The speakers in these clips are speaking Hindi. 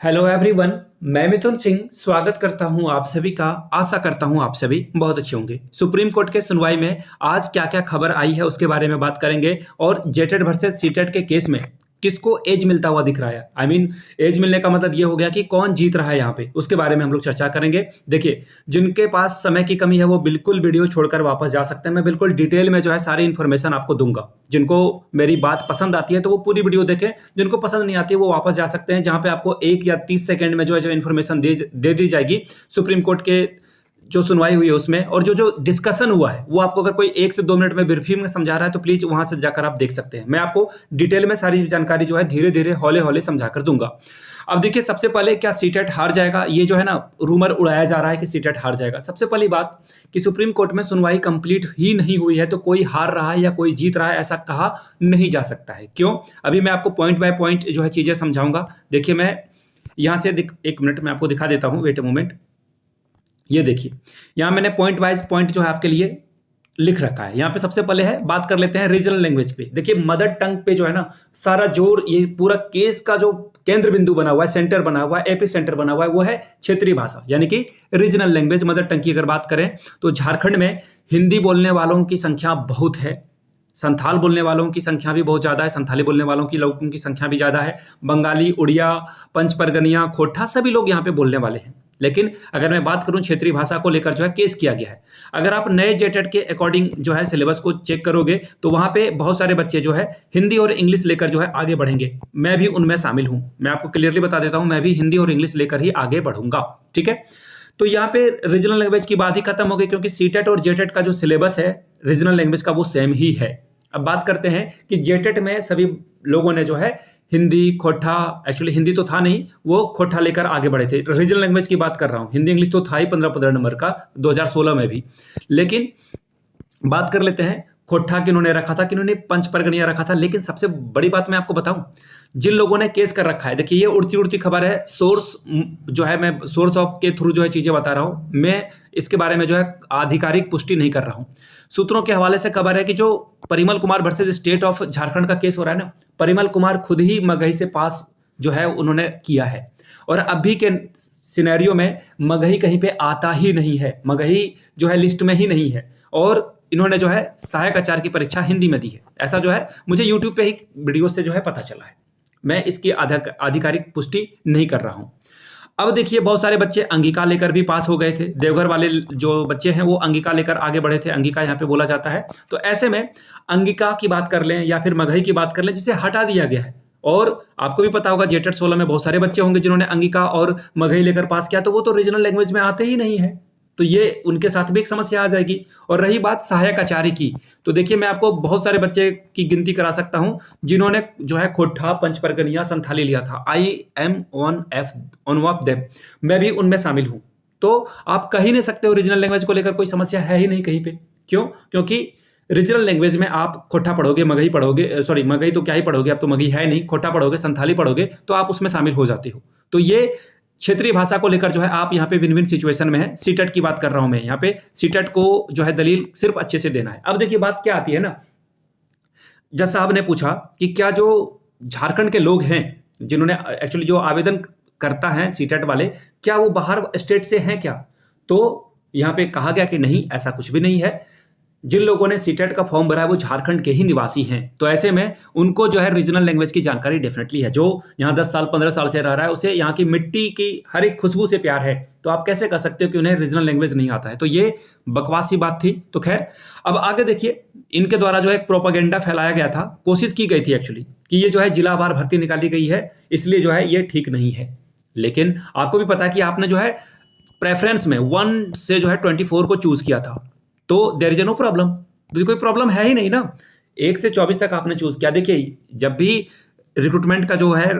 Hello everyone. मैं मिथुन सिंह स्वागत करता हूं आप सभी का। आशा करता हूं आप सभी बहुत अच्छे होंगे। सुप्रीम कोर्ट के सुनवाई में आज क्या क्या खबर आई है उसके बारे में बात करेंगे और जेटेड वर्सेस सीटेड के केस में किसको एज मिलता हुआ दिख रहा है। एज मिलने का मतलब ये हो गया कि कौन जीत रहा है यहाँ पे, उसके बारे में हम लोग चर्चा करेंगे। देखिए, जिनके पास समय की कमी है वो बिल्कुल वीडियो छोड़कर वापस जा सकते हैं। मैं बिल्कुल डिटेल में जो है सारी इन्फॉर्मेशन आपको दूंगा। जिनको मेरी बात पसंद आती है तो वो पूरी वीडियो देखें, जिनको पसंद नहीं आती है वो वापस जा सकते हैं, जहां पे आपको 1 या 30 सेकंड में जो इन्फॉर्मेशन दे दी जाएगी सुप्रीम कोर्ट के जो सुनवाई हुई है उसमें, और जो डिस्कशन हुआ है वो आपको अगर कोई 1 से 2 मिनट में ब्रीफिंग में समझा रहा है तो प्लीज वहां से जाकर आप देख सकते हैं। मैं आपको डिटेल में सारी जानकारी जो है धीरे धीरे हौले हौले समझा कर दूंगा। अब देखिए, सबसे पहले क्या सीटेट हार जाएगा, ये जो है ना रूमर उड़ाया जा रहा है कि सीटेट हार जाएगा। सबसे पहली बात कि सुप्रीम कोर्ट में सुनवाई कंप्लीट ही नहीं हुई है तो कोई हार रहा है या कोई जीत रहा है ऐसा कहा नहीं जा सकता है। क्यों? अभी मैं आपको पॉइंट बाय पॉइंट जो है चीजें समझाऊंगा। देखिए, मैं यहां से 1 मिनट में आपको दिखा देता हूं। Wait a moment. ये देखिए, यहां मैंने पॉइंट वाइज पॉइंट जो है आपके लिए लिख रखा है। यहाँ पे सबसे पहले है, बात कर लेते हैं रीजनल लैंग्वेज पे। देखिए, मदर टंग पे जो है ना सारा जोर, ये पूरा केस का जो केंद्र बिंदु बना हुआ है, सेंटर बना हुआ है, एपी सेंटर बना हुआ है, वो है क्षेत्रीय भाषा यानी कि रीजनल लैंग्वेज। मदर टंग की अगर बात करें तो झारखंड में हिंदी बोलने वालों की संख्या बहुत है, संथाल बोलने वालों की संख्या भी बहुत ज़्यादा है, संथाली बोलने वालों की लोगों की संख्या भी ज़्यादा है, बंगाली, उड़िया, पंच परगनिया, खोटा सभी लोग यहाँ पे बोलने वाले हैं। लेकिन अगर मैं बात करूं क्षेत्रीय भाषा को लेकर जो है केस किया गया है। अगर आप नए जेटेड के अकॉर्डिंग जो है सिलेबस को चेक करोगे तो वहां पे बहुत सारे बच्चे जो है हिंदी और इंग्लिश लेकर जो है आगे बढ़ेंगे। मैं भी उनमें शामिल हूं। मैं आपको क्लियरली बता देता हूं, मैं भी हिंदी और इंग्लिश लेकर ही आगे बढ़ूंगा। ठीक है, तो यहाँ पे रीजनल लैंग्वेज की बात ही खत्म हो गई, क्योंकि सीटेट और जेटेड का जो सिलेबस है रीजनल लैंग्वेज का वो सेम ही है। अब बात करते हैं कि जेटेड में सभी लोगों ने जो है हिंदी, खोटा, एक्चुअली हिंदी तो था नहीं, वो खोटा लेकर आगे बढ़े थे। रीजनल लैंग्वेज की बात कर रहा हूँ, हिंदी इंग्लिश तो था ही 15-15 नंबर का 2016 में भी। लेकिन बात कर लेते हैं खोटा किन्होंने रखा था, किन्होंने पंच परगनिया रखा था। लेकिन सबसे बड़ी बात मैं आपको बताऊं, जिन लोगों ने केस कर रखा है, देखिए ये उड़ती उड़ती खबर है, सोर्स जो है मैं सोर्स ऑफ के थ्रू जो है चीजें बता रहा हूं। मैं इसके बारे में जो है आधिकारिक पुष्टि नहीं कर रहा हूं। सूत्रों के हवाले से खबर है कि जो Parimal Kumar versus state of Jharkhand का केस हो रहा है ना, परिमल कुमार खुद ही मगही से पास जो है उन्होंने किया है, और अभी के सिनेरियो में मगही कहीं पे आता ही नहीं है, मगही जो है लिस्ट में ही नहीं है, और इन्होंने जो है सहायक आचार्य की परीक्षा हिंदी में दी है। ऐसा जो है मुझे यूट्यूब पे ही वीडियो से जो है पता चला है। मैं इसकी आधिकारिक पुष्टि नहीं कर रहा हूं। अब देखिए, बहुत सारे बच्चे अंगिका लेकर भी पास हो गए थे। देवघर वाले जो बच्चे हैं वो अंगिका लेकर आगे बढ़े थे, अंगिका यहाँ पे बोला जाता है। तो ऐसे में अंगिका की बात कर लें या फिर मगही की बात कर लें, जिसे हटा दिया गया है। और आपको भी पता होगा जेटेड 16 में बहुत सारे बच्चे होंगे जिन्होंने अंगिका और मगही लेकर पास किया, तो वो तो रीजनल लैंग्वेज में आते ही नहीं है। तो ये उनके साथ भी एक समस्या आ जाएगी। और रही बात सहायक आचार्य की, तो देखिए मैं आपको बहुत सारे बच्चे की गिनती करा सकता हूं जिन्होंने जो है खोटा, पंच परगनिया, संथाली लिया था। I am one of them, मैं भी उनमें शामिल हूं। तो आप कह ही नहीं सकते हो रीजनल लैंग्वेज को लेकर कोई समस्या है ही नहीं कहीं पे। क्यों? क्योंकि रीजनल लैंग्वेज में आप खोटा पढ़ोगे, मगही पढ़ोगे, सॉरी मगही तो क्या ही पढ़ोगे, अब तो मगही है नहीं, खोटा पढ़ोगे, संथाली पढ़ोगे, तो आप उसमें शामिल हो जाते हो। तो ये क्षेत्रीय भाषा को लेकर जो है आप यहाँ पे विन विन सिचुएशन में है। सीटेट की बात कर रहा हूं मैं, यहाँ पे सीटेट को जो है दलील सिर्फ अच्छे से देना है। अब देखिए बात क्या आती है ना, जज साहब ने पूछा कि क्या जो झारखंड के लोग हैं जिन्होंने एक्चुअली जो आवेदन करता है सीटेट वाले, क्या वो बाहर स्टेट से हैं क्या? तो यहाँ पे कहा गया कि नहीं, ऐसा कुछ भी नहीं है। जिन लोगों ने सीटेट का फॉर्म भरा है वो झारखंड के ही निवासी हैं। तो ऐसे में उनको जो है रीजनल लैंग्वेज की जानकारी डेफिनेटली है। जो यहाँ 10 साल 15 साल से रह रहा है उसे यहाँ की मिट्टी की हर एक खुशबू से प्यार है, तो आप कैसे कह सकते हो कि उन्हें रीजनल लैंग्वेज नहीं आता है? तो ये बकवास सी बात थी। तो खैर, अब आगे देखिए, इनके द्वारा जो है प्रोपागेंडा फैलाया गया था, कोशिश की गई थी एक्चुअली कि ये जो है जिलावार भर्ती निकाली गई है, इसलिए जो है ये ठीक नहीं है। लेकिन आपको भी पता है कि आपने जो है प्रेफरेंस में 1 से जो है 24 को चूज किया था, तो देयर इज नो प्रॉब्लम। तो कोई प्रॉब्लम है ही नहीं ना। 1 से 24 तक आपने चूज किया। देखिए, जब भी रिक्रूटमेंट का जो है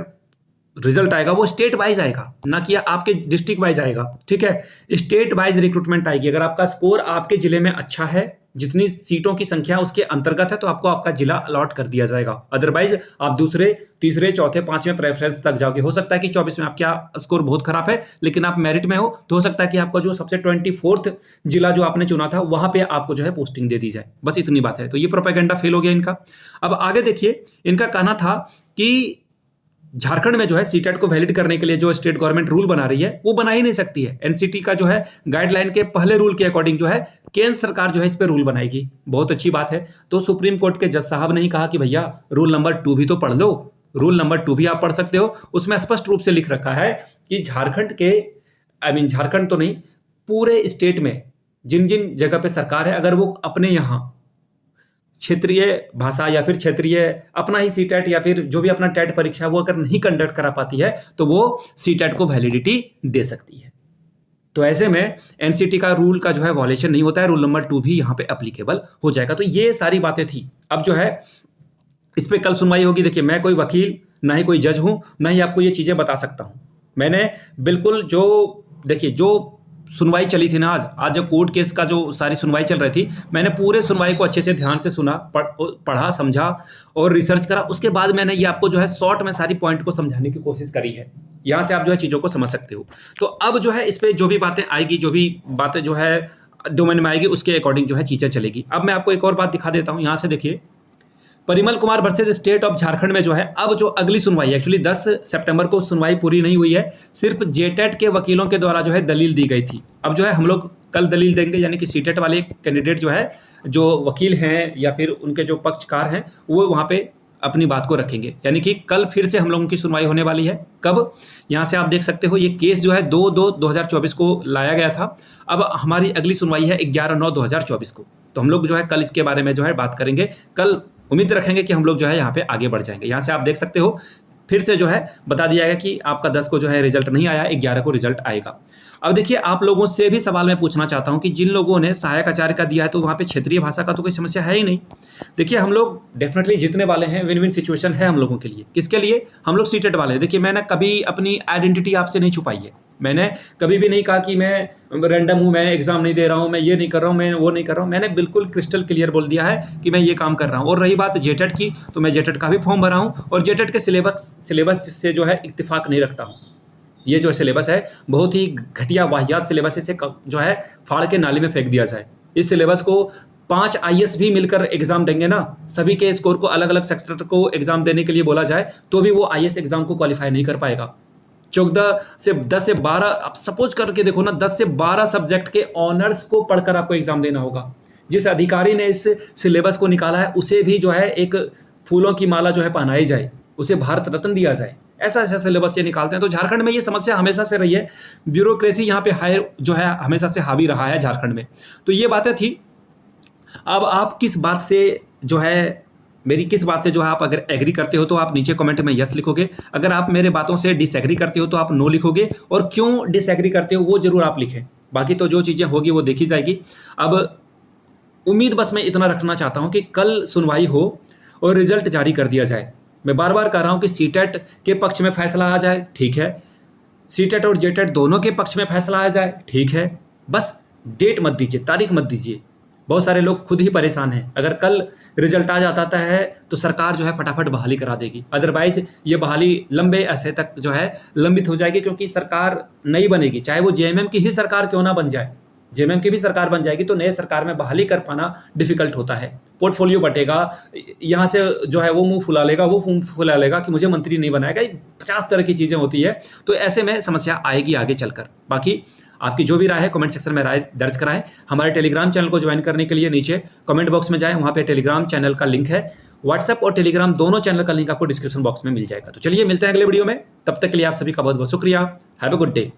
रिजल्ट आएगा वो स्टेट वाइज आएगा, ना कि आपके डिस्ट्रिक्ट वाइज आएगा। ठीक है, स्टेट वाइज रिक्रूटमेंट आएगी। अगर आपका स्कोर आपके जिले में अच्छा है, जितनी सीटों की संख्या उसके अंतर्गत है, तो आपको आपका जिला अलॉट कर दिया जाएगा। अदरवाइज आप दूसरे, तीसरे, चौथे, पांचवें प्रेफरेंस तक जाओगे। हो सकता है कि 24 में आपका स्कोर बहुत खराब है, लेकिन आप मेरिट में हो, तो हो सकता है कि आपका जो सबसे 24th जिला जो आपने चुना था वहां पे आपको जो है पोस्टिंग दे दी जाए। बस इतनी बात है। तो ये प्रोपेगेंडा फेल हो गया इनका। अब आगे देखिए, इनका कहना था कि झारखंड में जो है सीटेट को वैलिड करने के लिए जो स्टेट गवर्नमेंट रूल बना रही है वो बना ही नहीं सकती है। एनसीटी का जो है गाइडलाइन के पहले रूल के अकॉर्डिंग जो है केंद्र सरकार जो है इस पे रूल बनाएगी। बहुत अच्छी बात है। तो सुप्रीम कोर्ट के जज साहब ने ही कहा कि भैया रूल नंबर 2 भी तो पढ़ लो, रूल नंबर 2 भी आप पढ़ सकते हो। उसमें स्पष्ट रूप से लिख रखा है कि झारखंड के झारखंड तो नहीं, पूरे स्टेट में जिन जिन जगह पे सरकार है, अगर वो अपने यहाँ क्षेत्रीय भाषा या फिर क्षेत्रीय अपना ही सीटेट या फिर जो भी अपना टेट परीक्षा वो अगर नहीं कंडक्ट करा पाती है तो वो सीटेट को वैलिडिटी दे सकती है। तो ऐसे में एनसीटी का रूल का जो है वॉलेशन नहीं होता है, रूल नंबर 2 भी यहाँ पे एप्लीकेबल हो जाएगा। तो ये सारी बातें थी। अब जो है इस पे कल सुनवाई होगी। देखिए, मैं कोई वकील ना ही कोई जज हूं, ना ही आपको ये चीजें बता सकता हूं। मैंने बिल्कुल जो सुनवाई चली थी ना, आज जो कोर्ट केस का जो सारी सुनवाई चल रही थी, मैंने पूरे सुनवाई को अच्छे से ध्यान से सुना, पढ़ा, समझा और रिसर्च करा। उसके बाद मैंने ये आपको जो है शॉर्ट में सारी पॉइंट को समझाने की कोशिश करी है। यहाँ से आप जो है चीज़ों को समझ सकते हो। तो अब जो है इस पर जो भी बातें आएगी, जो भी बातें जो है डोमेन में आएगी, उसके अकॉर्डिंग जो है चीज़ें चलेगी। अब मैं आपको एक और बात दिखा देता हूँ। यहाँ से देखिए, Parimal Kumar versus state of Jharkhand में जो है अब जो अगली सुनवाई है, एक्चुअली 10 सितंबर को सुनवाई पूरी नहीं हुई है, सिर्फ जेटेट के वकीलों के द्वारा जो है दलील दी गई थी। अब जो है हम लोग कल दलील देंगे, यानी कि सीटेट वाले कैंडिडेट जो है, जो वकील हैं या फिर उनके जो पक्षकार हैं, वो वहाँ पे अपनी बात को रखेंगे। यानी कि कल फिर से हम लोगों की सुनवाई होने वाली है। कब? यहाँ से आप देख सकते हो, ये केस जो है 2/2/2024 को लाया गया था। अब हमारी अगली सुनवाई है 11/9/2024 को। तो हम लोग जो है कल इसके बारे में जो है बात करेंगे। कल उम्मीद रखेंगे कि हम लोग जो है यहाँ पे आगे बढ़ जाएंगे। यहाँ से आप देख सकते हो, फिर से जो है बता दिया गया कि आपका 10 को जो है रिजल्ट नहीं आया, 11 को रिजल्ट आएगा। अब देखिए, आप लोगों से भी सवाल मैं पूछना चाहता हूं कि जिन लोगों ने सहायक आचार्य का दिया है तो वहाँ पे क्षेत्रीय भाषा का तो कोई समस्या है ही नहीं। देखिए, हम लोग डेफिनेटली जीतने वाले हैं, विन विन सिचुएशन है हम लोगों के लिए। किसके लिए? हम लोग सीटेट वाले हैं। देखिए, मैंने कभी अपनी आइडेंटिटी आपसे नहीं छुपाई है। मैंने कभी भी नहीं कहा कि मैं रैंडम हूँ, मैं एग्जाम नहीं दे रहा हूँ, मैं ये नहीं कर रहा हूँ, मैं वो नहीं कर रहा हूँ। मैंने बिल्कुल क्रिस्टल क्लियर बोल दिया है कि मैं ये काम कर रहा हूँ। और रही बात जेटेट की, तो मैं जेटेट का भी फॉर्म भरा हूँ और जेटेट के सिलेबस से जो है इत्तेफाक नहीं रखता हूँ। ये जो सिलेबस है बहुत ही घटिया वाहियात सिलेबस है, इसे जो है फाड़ के नाली में फेंक दिया जाए। इस सिलेबस को 5 IAS भी मिलकर एग्जाम देंगे ना, सभी के स्कोर को अलग अलग सेक्टर को एग्जाम देने के लिए बोला जाए तो भी वो IAS एग्जाम को क्वालिफाई नहीं कर पाएगा। 10 से 12 आप सपोज करके देखो ना, 10 से 12 सब्जेक्ट के ऑनर्स को पढ़कर आपको एग्जाम देना होगा। जिस अधिकारी ने इस सिलेबस को निकाला है उसे भी जो है एक फूलों की माला जो है पहनाई जाए, उसे भारत रत्न दिया जाए। ऐसा ऐसा सिलेबस ये निकालते हैं। तो झारखंड में ये समस्या हमेशा से रही है, ब्यूरोक्रेसी यहाँ पे हायर जो है हमेशा से हावी रहा है झारखंड में। तो ये बातें थी। अब आप किस बात से जो है, मेरी किस बात से जो है आप अगर एग्री करते हो तो आप नीचे कमेंट में यस लिखोगे। अगर आप मेरे बातों से डिसएग्री करते हो तो आप नो लिखोगे, और क्यों डिसएग्री करते हो वो जरूर आप लिखें। बाकी तो जो चीज़ें होगी वो देखी जाएगी। अब उम्मीद बस मैं इतना रखना चाहता हूँ कि कल सुनवाई हो और रिजल्ट जारी कर दिया जाए। मैं बार बार कह रहा हूँ कि सीटेट के पक्ष में फैसला आ जाए, ठीक है। सीटेट और जेटेट दोनों के पक्ष में फैसला आ जाए, ठीक है। बस डेट मत दीजिए, तारीख मत दीजिए। बहुत सारे लोग खुद ही परेशान हैं। अगर कल रिजल्ट आ जाता है तो सरकार जो है फटाफट बहाली करा देगी, अदरवाइज ये बहाली लंबे अरसे तक जो है लंबित हो जाएगी, क्योंकि सरकार नहीं बनेगी। चाहे वो जेएमएम की ही सरकार क्यों ना बन जाए, जेएमएम की भी सरकार बन जाएगी तो नए सरकार में बहाली कर पाना डिफिकल्ट होता है। पोर्टफोलियो बटेगा, यहाँ से जो है वो मुंह फुला लेगा, वो मुंह फुला लेगा कि मुझे मंत्री नहीं बनाएगा। 50 तरह की चीज़ें होती है, तो ऐसे में समस्या आएगी आगे चलकर। बाकी आपकी जो भी राय है कमेंट सेक्शन में राय दर्ज कराएं। हमारे टेलीग्राम चैनल को ज्वाइन करने के लिए नीचे कमेंट बॉक्स में जाएं, वहाँ पे टेलीग्राम चैनल का लिंक है। व्हाट्सएप और टेलीग्राम दोनों चैनल का लिंक आपको डिस्क्रिप्शन बॉक्स में मिल जाएगा। तो चलिए मिलते हैं अगले वीडियो में, तब तक के लिए आप सभी का बहुत बहुत शुक्रिया। Have a good day.